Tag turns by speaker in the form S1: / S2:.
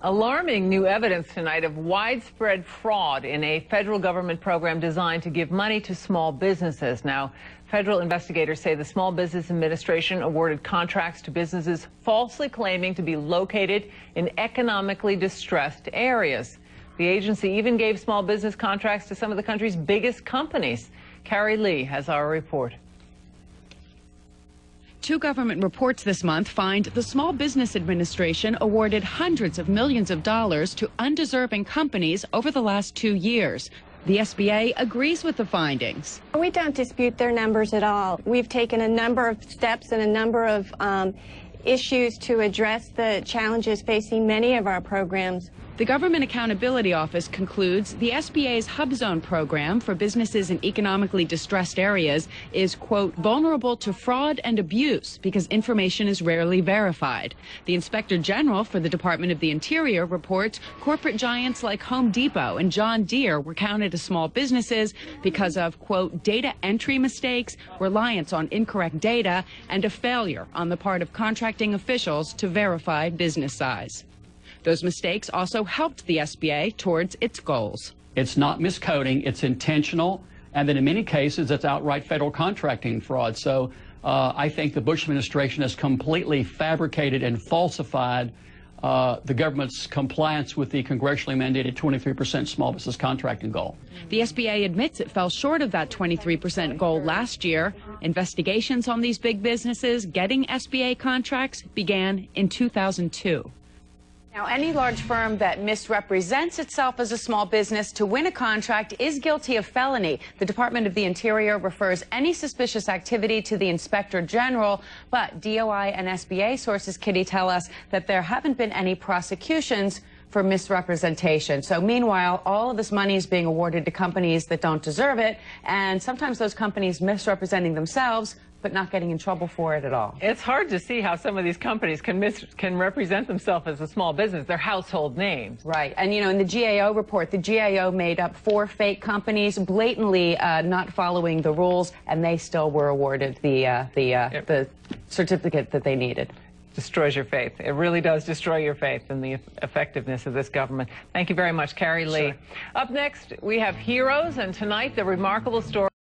S1: Alarming new evidence tonight of widespread fraud in a federal government program designed to give money to small businesses. Now, federal investigators say the Small Business Administration awarded contracts to businesses falsely claiming to be located in economically distressed areas. The agency even gave small business contracts to some of the country's biggest companies. Carrie Lee has our report.
S2: Two government reports this month find the Small Business Administration awarded hundreds of millions of dollars to undeserving companies over the last 2 years. The SBA agrees with the findings.
S3: We don't dispute their numbers at all. We've taken a number of steps and a number of issues to address the challenges facing many of our programs.
S2: The Government Accountability Office concludes the SBA's Hubzone program for businesses in economically distressed areas is, quote, vulnerable to fraud and abuse because information is rarely verified. The Inspector General for the Department of the Interior reports corporate giants like Home Depot and John Deere were counted as small businesses because of, quote, data entry mistakes, reliance on incorrect data, and a failure on the part of contracting officials to verify business size. Those mistakes also helped the SBA towards its goals.
S4: It's not miscoding, it's intentional, and then in many cases it's outright federal contracting fraud. So I think the Bush administration has completely fabricated and falsified the government's compliance with the congressionally mandated 23% small business contracting goal.
S2: The SBA admits it fell short of that 23% goal last year. Investigations on these big businesses getting SBA contracts began in 2002.
S5: Now, any large firm that misrepresents itself as a small business to win a contract is guilty of felony. The Department of the Interior refers any suspicious activity to the Inspector General, but DOI and SBA sources, Kitty, tell us that there haven't been any prosecutions for misrepresentation. So meanwhile, all of this money is being awarded to companies that don't deserve it, and sometimes those companies misrepresenting themselves but not getting in trouble for it at all.
S1: It's hard to see how some of these companies can represent themselves as a small business. They're household names.
S5: Right. And, you know, in the GAO report, the GAO made up 4 fake companies blatantly not following the rules, and they still were awarded the certificate that they needed.
S1: Destroys your faith. It really does destroy your faith in the effectiveness of this government. Thank you very much, Carrie Lee.
S5: Sure.
S1: Up next, we have heroes, and tonight, the remarkable story